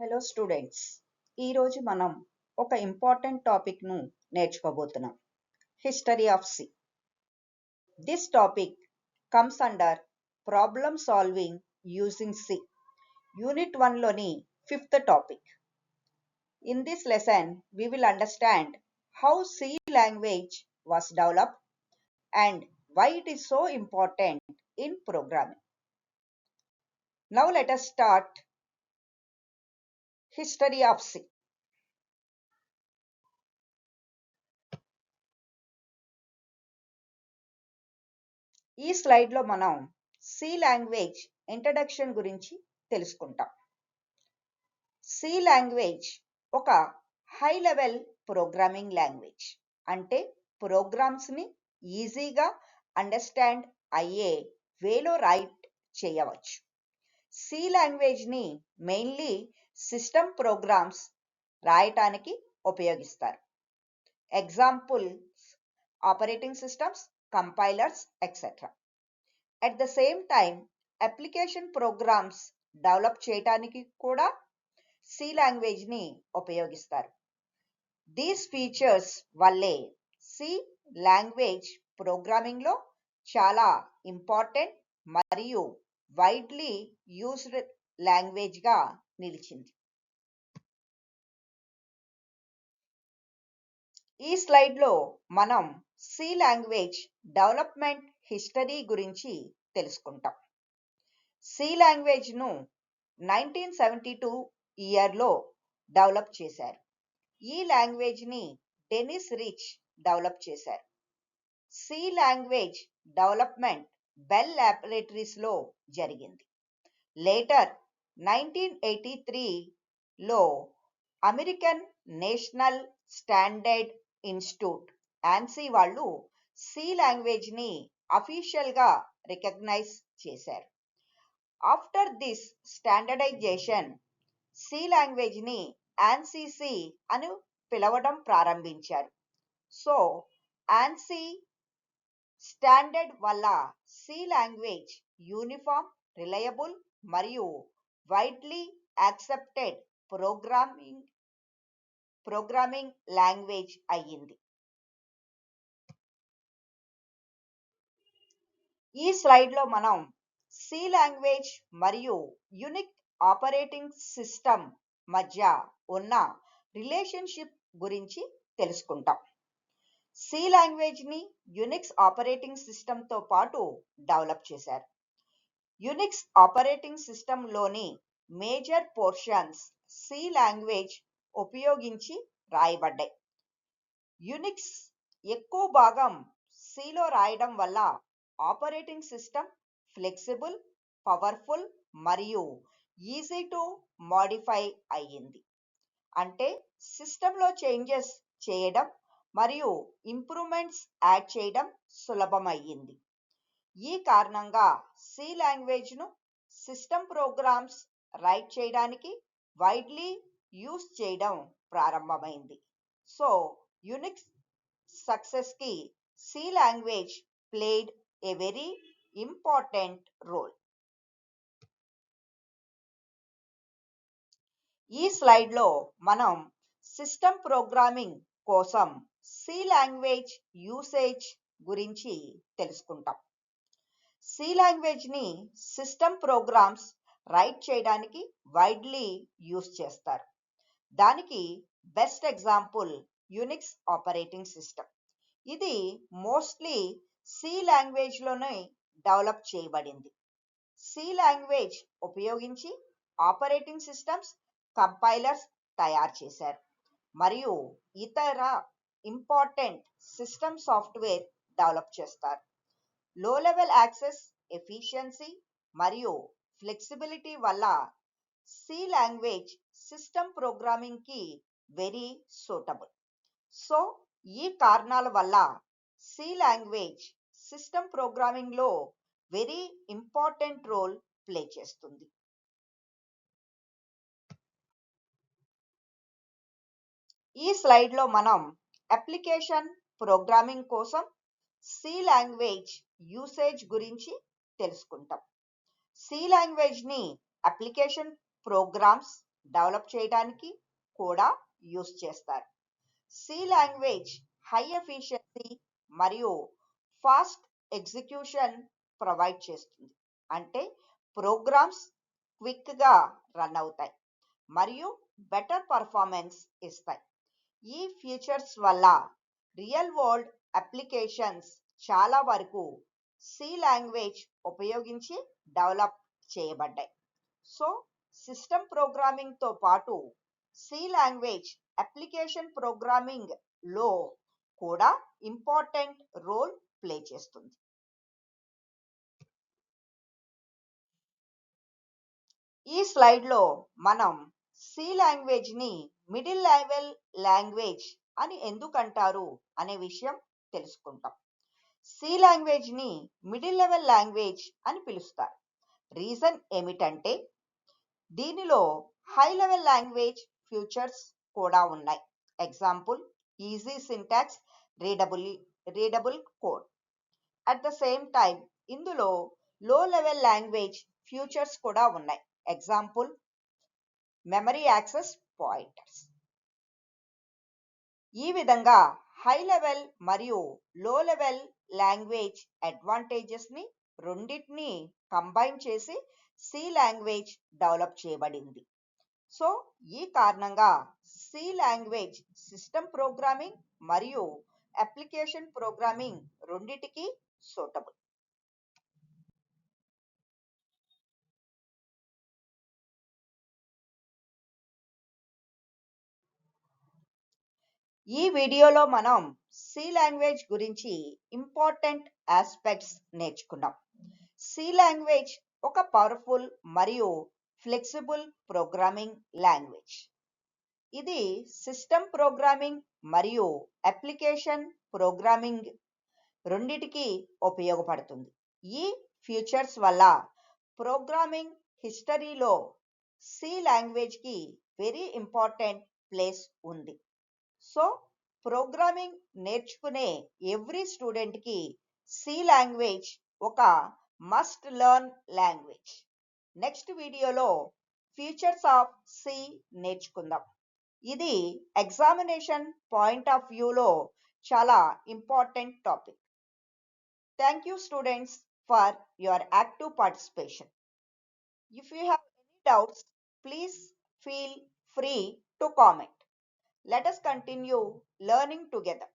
Hello students, ఈరోజు మనం ఒక ఇంపార్టెంట్ టాపిక్ను నేర్చుకోబోతున్నాం. History of C. This topic comes under problem solving using C, unit 1లోని 5th టాపిక్. In this lesson we will understand how C language was developed and why it is so important in programming. Now let us start history of C. ఈ స్లైడ్లో మనం C language introduction గురించి తెలుసుకుంటాం. C language ఒక high level programming language, అంటే ప్రోగ్రామ్స్ని ఈజీగా understand అయ్యే వేలో రైట్ చేయవచ్చు. సి లాంగ్వేజ్ని మెయిన్లీ సిస్టమ్ ప్రోగ్రామ్స్ రాయటానికి ఉపయోగిస్తారు. Examples operating systems, compilers, etc. At the same time, application programs develop చేయడానికి కూడా సి లాంగ్వేజ్ని ఉపయోగిస్తారు. దీస్ ఫీచర్స్ వల్లే సి లాంగ్వేజ్ ప్రోగ్రామింగ్లో చాలా ఇంపార్టెంట్ మరియు వైడ్లీ యూజ్డ్ లాంగ్వేజ్గా నిలిచింది. ఈ స్లైడ్లో మనం సి లాంగ్వేజ్ డెవలప్మెంట్ హిస్టరీ గురించి తెలుసుకుంటాం. సి లాంగ్వేజ్ను 1972 ఇయర్లో డెవలప్ చేశారు. ఈ లాంగ్వేజ్ని డెనిస్ రిచ్ డెవలప్ చేశారు. సి లాంగ్వేజ్ డెవలప్మెంట్ బెల్ ల్యాబొరేటరీస్లో జరిగింది. లేటర్ 1983లో American National Standard Institute ANSI వాళ్ళు సి లాంగ్వేజ్ని అఫీషియల్గా రికగ్నైజ్ చేశారు. ఆఫ్టర్ దిస్ స్టాండర్డైజేషన్ సి లాంగ్వేజ్ని ANSI అని పిలవడం ప్రారంభించారు. సో ANSI స్టాండర్డ్ వల్ల సి లాంగ్వేజ్ యూనిఫామ్, రిలయబుల్ మరియు వైడ్లీ యాక్సెప్టెడ్ ప్రోగ్రామింగ్ లాంగ్వేజ్ అయ్యింది. ఈ స్లైడ్లో మనం సి లాంగ్వేజ్ మరియు యునిక్ ఆపరేటింగ్ సిస్టమ్ మధ్య ఉన్న రిలేషన్షిప్ గురించి తెలుసుకుంటాం. సి లాంగ్వేజ్ని యునిక్స్ ఆపరేటింగ్ సిస్టమ్తో పాటు డెవలప్ చేశారు. యునిక్స్ ఆపరేటింగ్ సిస్టంలోని మేజర్ పోర్షన్స్ సి లాంగ్వేజ్ ఉపయోగించి రాయబడ్డాయి. యునిక్స్ ఎక్కువ భాగం సిలో రాయడం వల్ల ఆపరేటింగ్ సిస్టమ్ ఫ్లెక్సిబుల్, పవర్ఫుల్ మరియు ఈజీ టు మాడిఫై అయ్యింది. అంటే సిస్టంలో చేంజెస్ చేయడం మరియు ఇంప్రూవ్మెంట్స్ యాడ్ చేయడం సులభమయ్యింది. ఈ కారణంగా సి లాంగ్వేజ్ను సిస్టమ్ ప్రోగ్రామ్స్ రైట్ చేయడానికి వైడ్లీ యూజ్ చేయడం ప్రారంభమైంది. సో యునిక్స్ సక్సెస్కి C language played a very important role. ఈ స్లైడ్లో మనం సిస్టమ్ ప్రోగ్రామింగ్ కోసం సి లాంగ్వేజ్ యూసేజ్ గురించి తెలుసుకుంటాం. సి లాంగ్వేజ్ని సిస్టమ్ ప్రోగ్రామ్స్ రైట్ చేయడానికి వైడ్లీ యూజ్ చేస్తారు. దానికి best example Unix operating system. ఇది మోస్ట్లీ సి లాంగ్వేజ్లోనే డెవలప్ చేయబడింది. సి లాంగ్వేజ్ ఉపయోగించి ఆపరేటింగ్ సిస్టమ్స్, కంపైలర్స్ తయారు చేశారు మరియు ఇతర ఇంపార్టెంట్ సిస్టమ్ సాఫ్ట్వేర్ డెవలప్ చేస్తారు. లో లెవెల్ యాక్సెస్, ఎఫిషియన్సీ మరియు ఫ్లెక్సిబిలిటీ వల్ల సి లాంగ్వేజ్ సిస్టమ్ ప్రోగ్రామింగ్కి వెరీ సూటబుల్. సో ఈ కారణాల వల్ల సి లాంగ్వేజ్ సిస్టమ్ ప్రోగ్రామింగ్లో వెరీ ఇంపార్టెంట్ రోల్ ప్లే చేస్తుంది. ఈ స్లైడ్లో మనం అప్లికేషన్ ప్రోగ్రామింగ్ కోసం సి లాంగ్వేజ్ యూసేజ్ గురించి తెలుసుకుంటాం. సి లాంగ్వేజ్ని అప్లికేషన్ ప్రోగ్రామ్స్ డెవలప్ చేయడానికి కూడా యూస్ చేస్తారు. సి లాంగ్వేజ్ హై ఎఫిషియన్సీ మరియు ఫాస్ట్ ఎగ్జిక్యూషన్ ప్రొవైడ్ చేస్తుంది. అంటే ప్రోగ్రామ్స్ క్విక్గా రన్ అవుతాయి మరియు బెటర్ పర్ఫార్మెన్స్ ఇస్తాయి. ఈ ఫీచర్స్ వల్ల రియల్ వరల్డ్ అప్లికేషన్స్ చాలా వరకు సి లాంగ్వేజ్ ఉపయోగించి డెవలప్ చేయబడ్డాయి. సో సిస్టమ్ ప్రోగ్రామింగ్తో పాటు సి లాంగ్వేజ్ అప్లికేషన్ ప్రోగ్రామింగ్ లో కూడా ఇంపార్టెంట్ రోల్ ప్లే చేస్తుంది. ఈ స్లైడ్లో మనం సి లాంగ్వేజ్ని మిడిల్ లెవెల్ లాంగ్వేజ్ అని ఎందుకు అంటారు అనే విషయం తెలుసుకుంటాం. సి లాంగ్వేజ్ని మిడిల్ లెవెల్ లాంగ్వేజ్ అని పిలుస్తారు. రీజన్ ఏమిటంటే దీనిలో హై లెవెల్ లాంగ్వేజ్ ఫీచర్స్ కూడా ఉన్నాయి. Example easy syntax, readable code. At the same time ఇందులో లో లెవెల్ లాంగ్వేజ్ ఫీచర్స్ కూడా ఉన్నాయి. Example memory access pointers. ఈ విధంగా హై లెవెల్ మరియు లో లెవెల్ లాంగ్వేజ్ అడ్వాంటేజెస్ ని రెండింటిని కంబైన్ చేసి సి లాంగ్వేజ్ డెవలప్ చేయబడింది. సో ఈ కారణంగా సి లాంగ్వేజ్ సిస్టమ్ ప్రోగ్రామింగ్ మరియు అప్లికేషన్ ప్రోగ్రామింగ్ రెండిటికి సూటబుల్. ఈ వీడియోలో మనం సి లాంగ్వేజ్ గురించి ఇంపార్టెంట్ ఆస్పెక్ట్స్ నేర్చుకున్నాం. సి లాంగ్వేజ్ ఒక పవర్ఫుల్ మరియు ఫ్లెక్సిబుల్ ప్రోగ్రామింగ్ లాంగ్వేజ్. ఇది సిస్టమ్ ప్రోగ్రామింగ్ మరియు అప్లికేషన్ ప్రోగ్రామింగ్ రెండిటికి ఉపయోగపడుతుంది. ఈ ఫీచర్స్ వల్ల ప్రోగ్రామింగ్ హిస్టరీలో సి లాంగ్వేజ్కి వెరీ ఇంపార్టెంట్ ప్లేస్ ఉంది. సో ప్రోగ్రామింగ్ నేర్చుకునే ఎవ్రీ స్టూడెంట్కి సి లాంగ్వేజ్ ఒక మస్ట్ లెర్న్ లాంగ్వేజ్. నెక్స్ట్ వీడియోలో ఫీచర్స్ ఆఫ్ సి నేర్చుకుందాం. ఇది ఎగ్జామినేషన్ పాయింట్ ఆఫ్ వ్యూలో చాలా important topic. Thank you students for your active participation. If you have any doubts, please feel free to comment. Let us continue learning together.